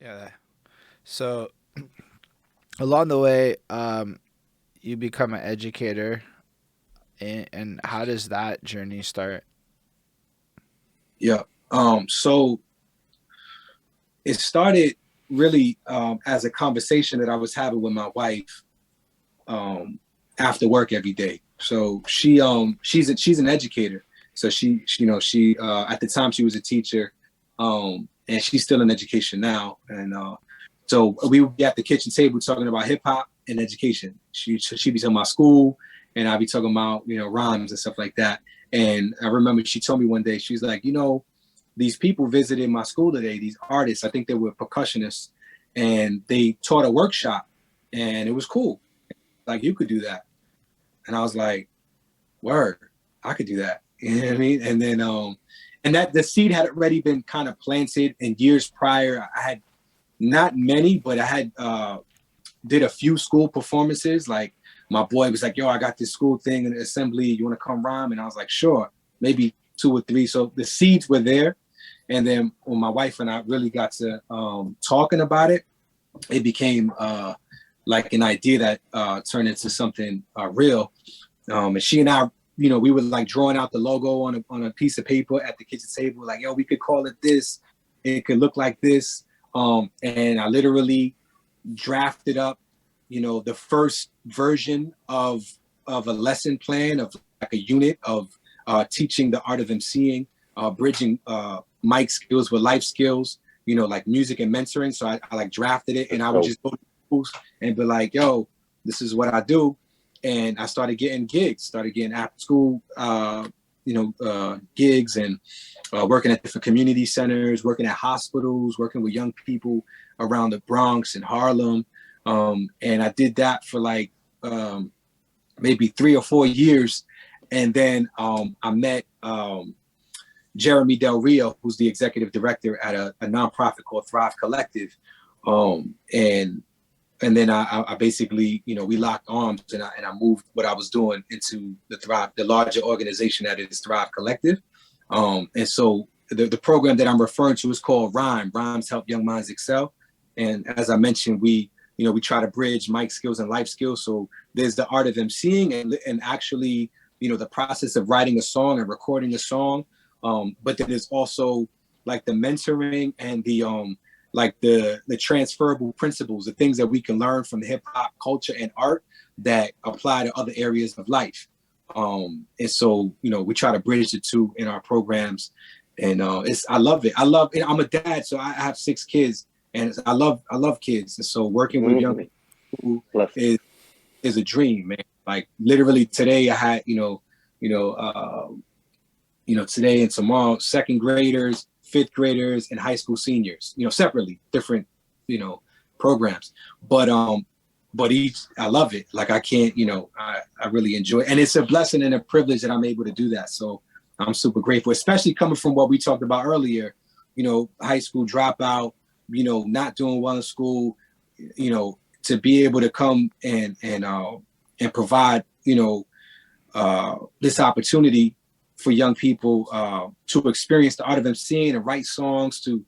Yeah. So along the way, you become an educator, and how does that journey start? Yeah. So it started really as a conversation that I was having with my wife um, after work every day. So she's an educator. So she at the time she was a teacher, and she's still in education now. And so we would be at the kitchen table talking about hip hop and education. She'd be talking about school, and I'd be talking about rhymes and stuff like that. And I remember she told me one day, she was like, these people visited my school today, these artists, I think they were percussionists, and they taught a workshop, and it was cool. Like, you could do that. And I was like, word, I could do that. You know what I mean? And then and that the seed had already been kind of planted in years prior. I had not many, but I had did a few school performances. Like, my boy was like, yo, I got this school thing in the assembly. You want to come rhyme? And I was like, sure, maybe two or three. So the seeds were there. And then when my wife and I really got to talking about it, it became like an idea that turned into something real. And she and I, we were like drawing out the logo on a piece of paper at the kitchen table, like, yo, we could call it this. It could look like this. And I literally drafted up, the first version of a lesson plan of like a unit of teaching the art of emceeing, bridging mic skills with life skills, like music and mentoring. So I like drafted it, and I would So just go to schools and be like, yo, this is what I do. And I started getting gigs, started getting after school, gigs, and working at different community centers, working at hospitals, working with young people around the Bronx and Harlem. And I did that for like maybe 3 or 4 years. And then I met Jeremy Del Rio, who's the executive director at a nonprofit called Thrive Collective. And then I basically, we locked arms, and I moved what I was doing into the larger organization that is Thrive Collective. And so the program that I'm referring to is called Rhyme. Rhymes help young minds excel. And as I mentioned, we try to bridge mic skills and life skills. So there's the art of emceeing and actually, the process of writing a song and recording a song. But then there's also like the mentoring and the like the transferable principles, the things that we can learn from hip hop culture and art that apply to other areas of life. And so, we try to bridge the two in our programs. And I love it. I'm a dad, so I have 6 kids, and I love kids. And so working with young mm-hmm. people Bless. is a dream, man. Like, literally today I had, you know, today and tomorrow, second graders, fifth graders, and high school seniors, separately, different, programs. But each, I love it. Like, I can't, I really enjoy it. And it's a blessing and a privilege that I'm able to do that. So I'm super grateful, especially coming from what we talked about earlier, high school dropout, not doing well in school, to be able to come and provide, this opportunity for young people to experience the art of emceeing and write songs, to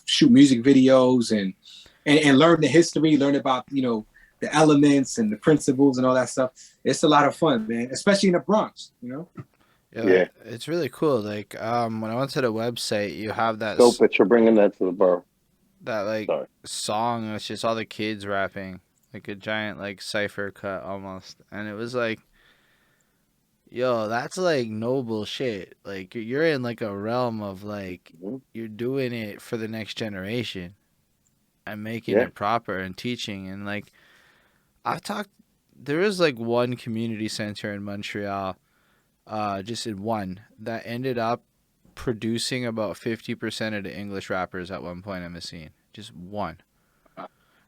shoot music videos and learn the history, learn about the elements and the principles and all that stuff. It's a lot of fun, man, especially in the Bronx. Yeah, Yeah. it's really cool. Like, when I went to the website, you have Dope that you're bringing that to the borough. that like Sorry. song. It's just all the kids rapping, like a giant like cipher cut almost, and it was like, yo, that's like noble shit. Like, you're in like a realm of like Mm-hmm. you're doing it for the next generation and making Yeah. it proper and teaching. And like, I've talked, there was like one community center in Montreal, just in one, that ended up producing about 50% of the English rappers at one point in the scene. Just one.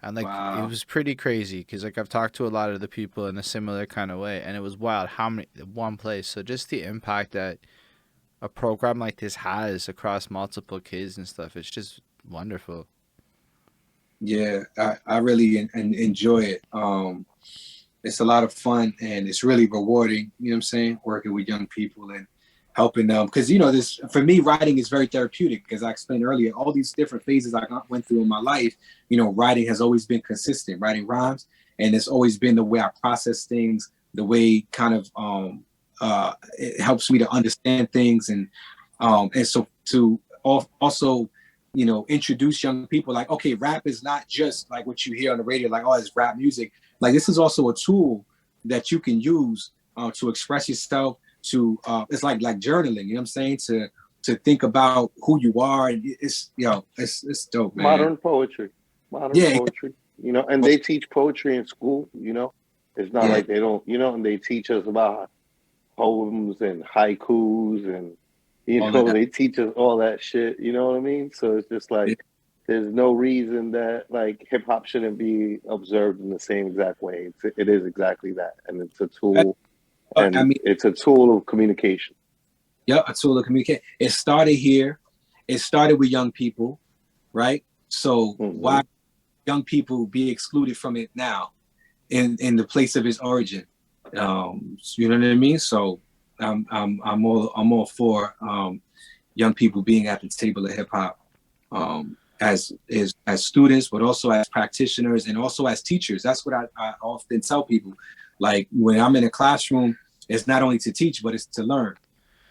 And like, it Wow. was pretty crazy because like I've talked to a lot of the people in a similar kind of way, and it was wild how many one place. So just the impact that a program like this has across multiple kids and stuff, it's just wonderful. Yeah, I really enjoy it. It's a lot of fun, and it's really rewarding, you know what I'm saying, working with young people. helping them. Because, you know, this, for me, writing is very therapeutic. As I explained earlier, all these different phases went through in my life, you know, writing has always been consistent, writing rhymes. And it's always been the way I process things, the way kind of it helps me to understand things. And so to also, you know, introduce young people like, okay, rap is not just like what you hear on the radio, like, oh, it's rap music. Like, this is also a tool that you can use to express yourself, to it's like journaling, you know what I'm saying, to think about who you are. And it's, you know, it's dope, man. Modern poetry, Yeah. you know, and they teach poetry in school, you know. It's not like they don't, you know, and they teach us about poems and haikus and, you know, they teach us all that shit, you know what I mean? So it's just like, there's no reason that like hip hop shouldn't be observed in the same exact way. It is exactly that. And it's a tool, and I mean, it's a tool of communication. Yeah, a tool of communication. It started here. It started with young people, right? So why young people be excluded from it now in the place of its origin? You know what I mean? So I'm all for young people being at the table of hip hop, as students, but also as practitioners and also as teachers. That's what I often tell people. Like, when I'm in a classroom, it's not only to teach, but it's to learn.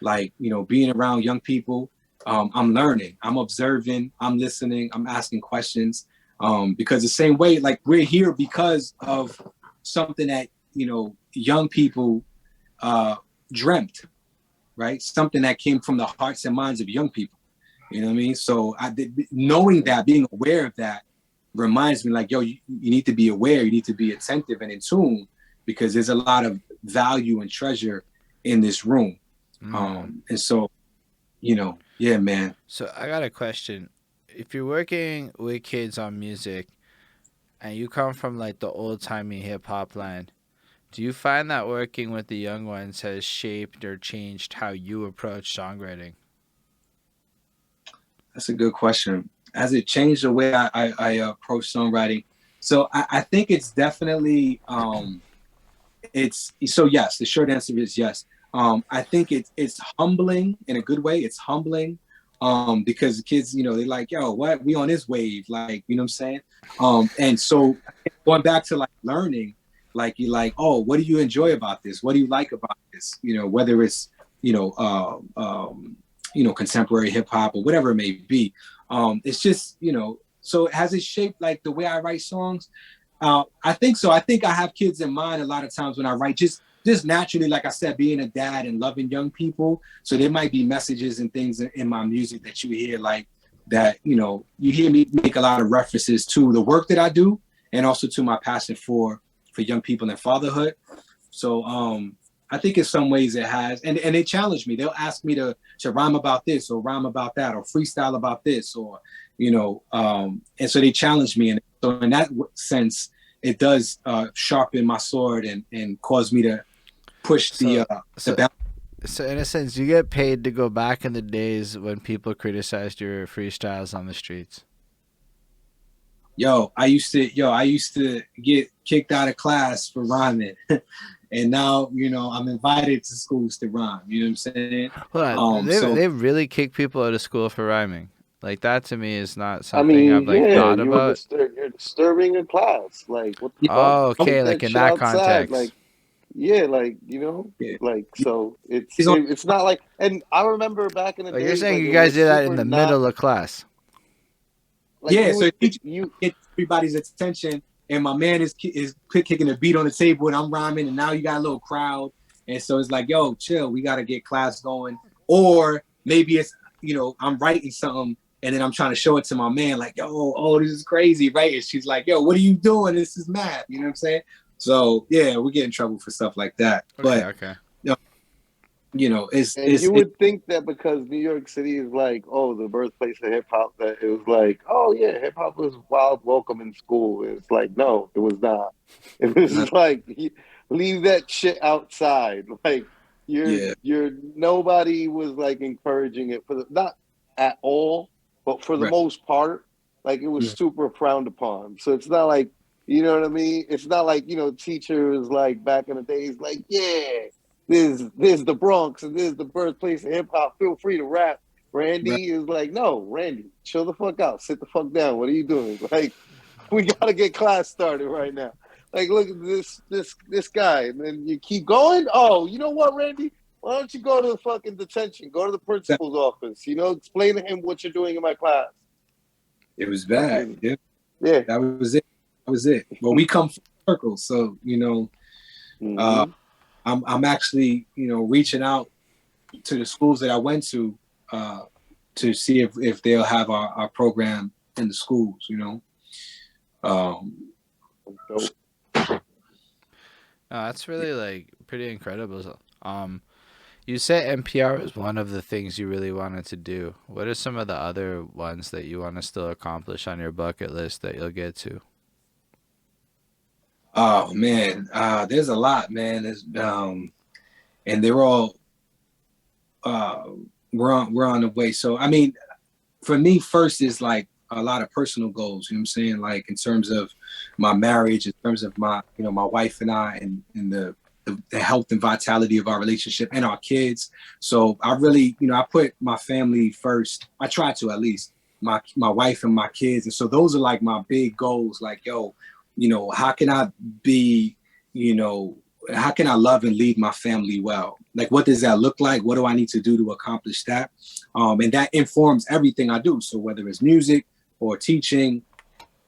Like, you know, being around young people, I'm learning, I'm observing, I'm listening, I'm asking questions, because the same way, like, we're here because of something that, you know, young people dreamt, right? Something that came from the hearts and minds of young people. You know what I mean? So knowing that, being aware of that, reminds me, like, yo, you need to be aware, you need to be attentive and in tune, because there's a lot of value and treasure in this room. And so, you know, yeah, man. So I got a question. If you're working with kids on music and you come from like the old timey hip hop land, do you find that working with the young ones has shaped or changed how you approach songwriting? That's a good question. Has it changed the way I approach songwriting? So I think it's definitely it's, so yes, the short answer is yes. I think it's humbling in a good way. It's humbling because the kids, you know, they're like, yo, what, we on this wave, like, you know what I'm saying? And so going back to like learning, like, you're like, oh, what do you enjoy about this? What do you like about this? You know, whether it's, you know, contemporary hip hop or whatever it may be. It's just, you know, so has it shaped like the way I write songs? I think so. I think I have kids in mind a lot of times when I write, just naturally, like I said, being a dad and loving young people. So there might be messages and things in my music that you hear, like that, you know, you hear me make a lot of references to the work that I do and also to my passion for young people and fatherhood. So I think in some ways it has, and they challenge me. They'll ask me to rhyme about this or rhyme about that or freestyle about this, or, you know, and so they challenge me. And so in that sense, it does sharpen my sword and cause me to push the balance. So in a sense, you get paid to go back in the days when people criticized your freestyles on the streets. I used to get kicked out of class for rhyming. And now, you know, I'm invited to schools to rhyme. You know what I'm saying? Hold on. They really kick people out of school for rhyming. Like, that to me is not I something mean, I've like yeah, thought about. you're disturbing a class. Like, what the fuck? Oh, okay, Take like that in shit that outside. context. Like, yeah, like, you know, yeah. like, so He's on, it's not like, and I remember back in the Like, you're days, saying like, you it guys was did that in super the not middle of class. like yeah. you So would teacher you get everybody's attention, and my man is kicking a beat on the table, and I'm rhyming, and now you got a little crowd, and so it's like, yo, chill, we got to get class going. Or maybe it's, you know, I'm writing something, and then I'm trying to show it to my man, like, yo, oh, this is crazy, right? And she's like, yo, what are you doing? This is math. You know what I'm saying? So yeah, we get in trouble for stuff like that. Okay, But okay. you know, and you would think that because New York City is like, oh, the birthplace of hip hop, that it was like, oh yeah, hip hop was wild welcome in school. It's like, no, it was not. It was like, leave that shit outside. Like, yeah, nobody was like encouraging it not at all, but for the right. most part, like, it was super frowned upon. So it's not like, you know what I mean? It's not like, you know, teachers like back in the days, like, yeah, there's the Bronx and there's the birthplace of hip hop. Feel free to rap. Randy is like, no, Randy, chill the fuck out, sit the fuck down. What are you doing? Like, we gotta get class started right now. Like, look at this guy, and then you keep going. Oh, you know what, Randy? Why don't you go to the fucking detention? Go to the principal's office. You know, explain to him what you're doing in my class. It was bad. Yeah. Yeah. That was it. That was it. Well, we come full circle, so I'm actually reaching out to the schools that I went to see if they'll have our program in the schools. That's really like pretty incredible. You said NPR was one of the things you really wanted to do. What are some of the other ones that you want to still accomplish on your bucket list that you'll get to? Oh man, there's a lot, man. And they're all we're on the way. So I mean, for me, first is like a lot of personal goals. You know what I'm saying? Like in terms of my marriage, in terms of my my wife and I, and the health and vitality of our relationship and our kids. So I really, I put my family first. I try to, at least, my wife and my kids. And so those are like my big goals. Like, how can I be, how can I love and lead my family well? Like, what does that look like? What do I need to do to accomplish that? And that informs everything I do. So whether it's music or teaching,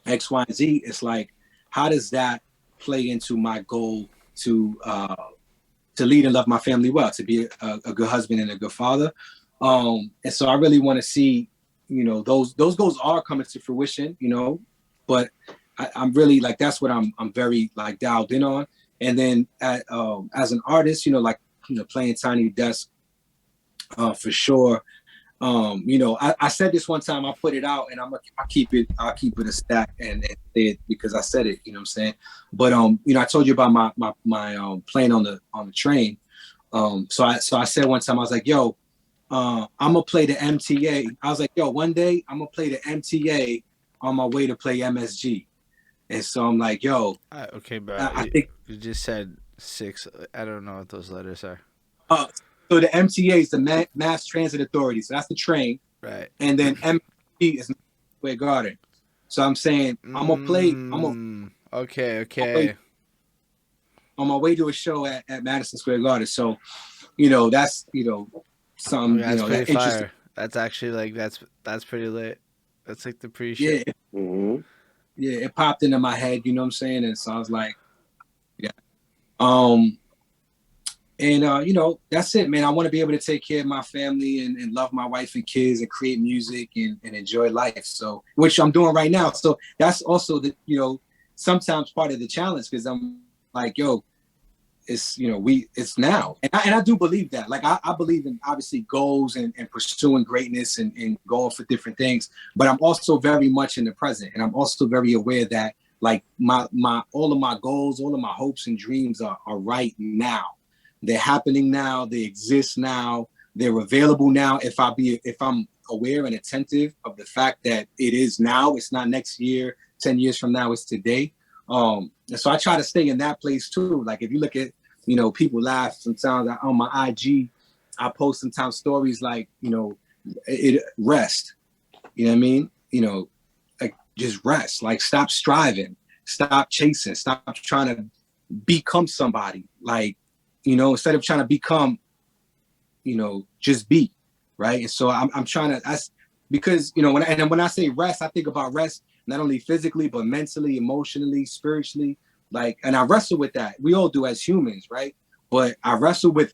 X, Y, and Z, it's like, how does that play into my goal to lead and love my family well, to be a good husband and a good father? And so I really want to see, those goals are coming to fruition, but I'm really like, that's what I'm very like dialed in on. And then as an artist, playing Tiny Desk for sure. I said this one time, I put it out, and I'll keep it a stack and say it because I said it, you know what I'm saying? But I told you about my playing on the train. So I said one time, I was like, yo, I'm gonna play the MTA. I was like, yo, one day I'm gonna play the MTA on my way to play MSG. And so I'm like, yo, okay, bro. I think you just said 6. I don't know what those letters are. So the MTA is the Mass Transit Authority. So that's the train. Right. And then MSG is Square Garden. So I'm saying I'm gonna play. Okay. On my way to a show at Madison Square Garden. So, that's some that's pretty that interesting. fire. That's actually like that's pretty lit. That's like the pre-show. Yeah. Yeah, it popped into my head. You know what I'm saying? And so I was like, yeah. And that's it, man. I want to be able to take care of my family and love my wife and kids and create music and enjoy life. So, which I'm doing right now. So that's also the, sometimes part of the challenge, because I'm like, yo, it's, it's now. And I do believe that. Like, I believe in obviously goals and pursuing greatness and going for different things. But I'm also very much in the present. And I'm also very aware that like my all of my goals, all of my hopes and dreams are right now. They're happening now. They exist now. They're available now. If I'm aware and attentive of the fact that it is now, it's not next year, 10 years from now, it's today. And so I try to stay in that place too. Like if you look at, people laugh sometimes on my IG, I post sometimes stories like, it rest. You know what I mean? Like just rest, like stop striving, stop chasing, stop trying to become somebody. Like, instead of trying to become, just be, right? And so I'm trying to, that's because, when I say rest, I think about rest, not only physically, but mentally, emotionally, spiritually, like, and I wrestle with that. We all do as humans, right? But I wrestle with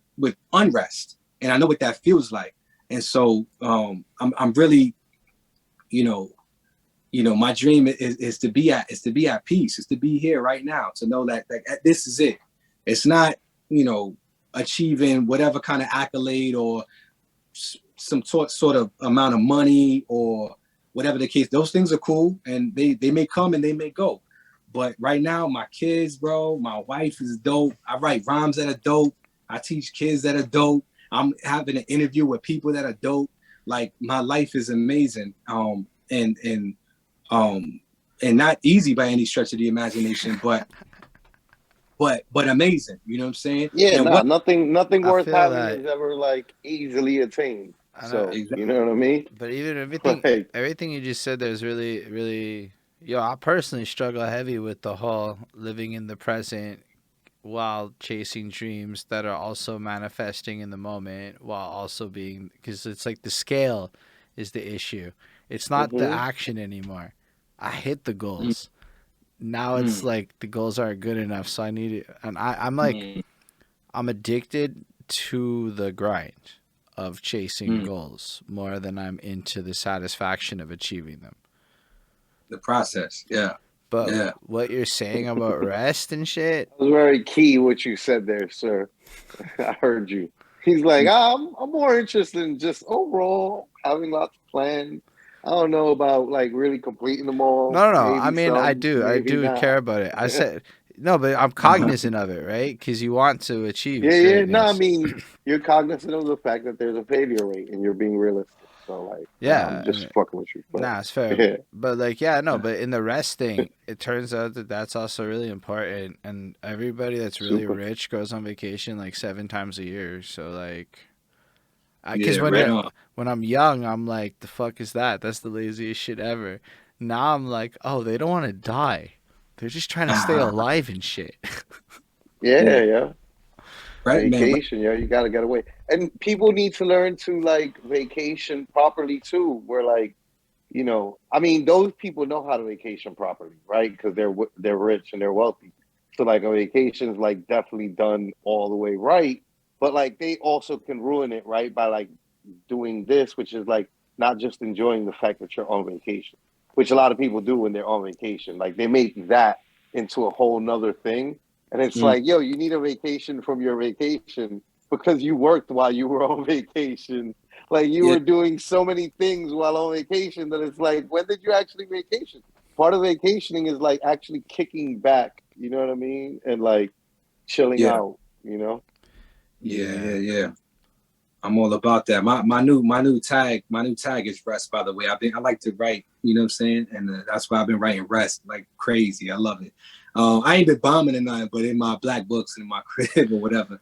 unrest, and I know what that feels like. And so I'm really, my dream is to be at peace, is to be here right now, to know that this is it. It's not, achieving whatever kind of accolade or some sort of amount of money or whatever the case. Those things are cool, and they may come and they may go. But right now, my kids, bro, my wife is dope. I write rhymes that are dope. I teach kids that are dope. I'm having an interview with people that are dope. Like, my life is amazing. And not easy by any stretch of the imagination, but but amazing. You know what I'm saying? Yeah, And nah, what nothing I worth feel having that. is ever like easily attained. I know, So exactly? you know what I mean? but even Like, everything you just said there is really, really. Yo, I personally struggle heavy with the whole living in the present while chasing dreams that are also manifesting in the moment while also being, because it's like the scale is the issue. It's not the hmm action anymore. I hit the Mm, goals. Now it's mm, like the goals aren't good enough, so I need it. And I'm like, mm, I'm addicted to the grind of chasing mm. goals more than I'm into the satisfaction of achieving them. The process. Yeah. But Yeah. what you're saying about rest and shit, that was very key what you said there, sir. I heard you. He's like, I'm more interested in just overall having lots of plans. I don't know about like really completing them all. no, no, no. I Maybe mean, some, I maybe do care not. about it. I said no, but I'm cognizant of it, right? Because you want to Yeah, achieve yeah. No, I greatness. mean, you're cognizant of the fact that there's a failure rate and you're being realistic. So, like, I'm Yeah, just and fucking with you. But, nah, it's fair. yeah, But like, yeah, no. Yeah. But in the rest thing, it turns out that that's also really important. And everybody that's really super. rich goes on vacation like 7 times a year. So like, because Yeah. Right on. when I'm young, I'm like, the fuck is that? That's the laziest shit ever. Now I'm like, oh, they don't want to die. They're just trying to stay alive and shit. Yeah, Yeah. yeah. Right, man. Right. Vacation, yeah, you got to get away. And people need to learn to like vacation properly too, where like, I mean, those people know how to vacation properly, right? Because they're rich and they're wealthy. So like a vacation is like definitely done all the way right, but like they also can ruin it, right? By like doing this, which is like not just enjoying the fact that you're on vacation, which a lot of people do when they're on vacation. Like they make that into a whole nother thing. And it's Mm, like, yo, you need a vacation from your vacation because you worked while you were on vacation. Like you yeah. were doing so many things while on vacation that it's like, when did you actually vacation? Part of vacationing is like actually kicking back, you know what I mean? And like chilling Yeah. out, you know? Yeah. Yeah. Yeah. Yeah. I'm all about that. My new tag is rest. By the way, I like to write. You know what I'm saying, and that's why I've been writing rest like crazy. I love it. I ain't been bombing or nothing, but in my black books and in my crib or whatever.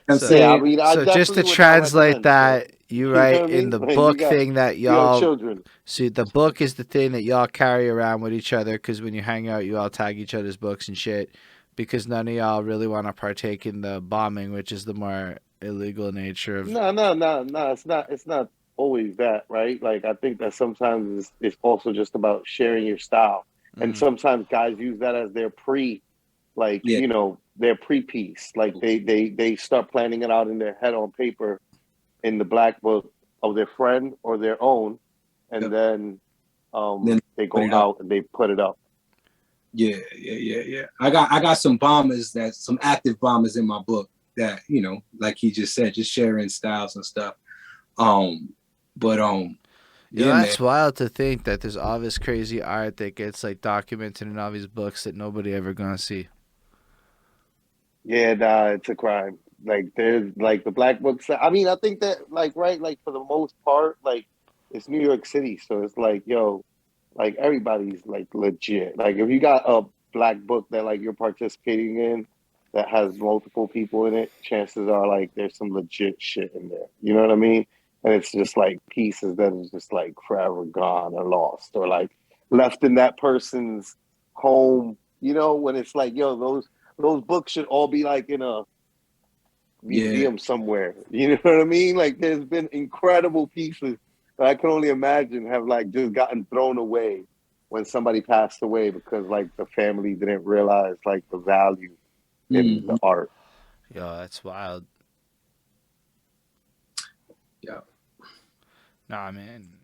You know what I'm so Yeah, I saying? mean, I so just definitely to would not translate recommend, but that, you you know what write I in mean? the Like book thing that you have y'all. children. See, the book is the thing that y'all carry around with each other because when you hang out, you all tag each other's books and shit. Because none of y'all really want to partake in the bombing, which is the more illegal nature of. No, no, no, no. It's not always that, right? Like I think that sometimes it's also just about sharing your style. And Mm, sometimes guys use that as their like, Yeah. their pre-piece. Like they start planning it out in their head on paper in the black book of their friend or their own, and Yep. then Then they put go it up. out and they put it up. Yeah. Yeah. Yeah. Yeah. I got some bombers some active bombers in my book that like he just said, just sharing styles and stuff. Um, but Yo, yeah, man. that's wild to think that there's all this crazy art that gets like documented in all these books that nobody ever gonna see. Yeah, nah, it's a crime. Like there's like the black books. I mean, I think that like right, like for the most part, like it's New York City, so it's like yo, like everybody's like legit. Like if you got a black book that like you're participating in that has multiple people in it, chances are like there's some legit shit in there. You know what I mean? And it's just like pieces that is just like forever gone or lost or like left in that person's home. You know, when it's like yo, those books should all be like in a Yeah. museum somewhere. You know what I mean? Like there's been incredible pieces that I can only imagine have like just gotten thrown away when somebody passed away because like the family didn't realize like the value in the Mhm. art. Yo, that's wild. Yeah. Nah, man.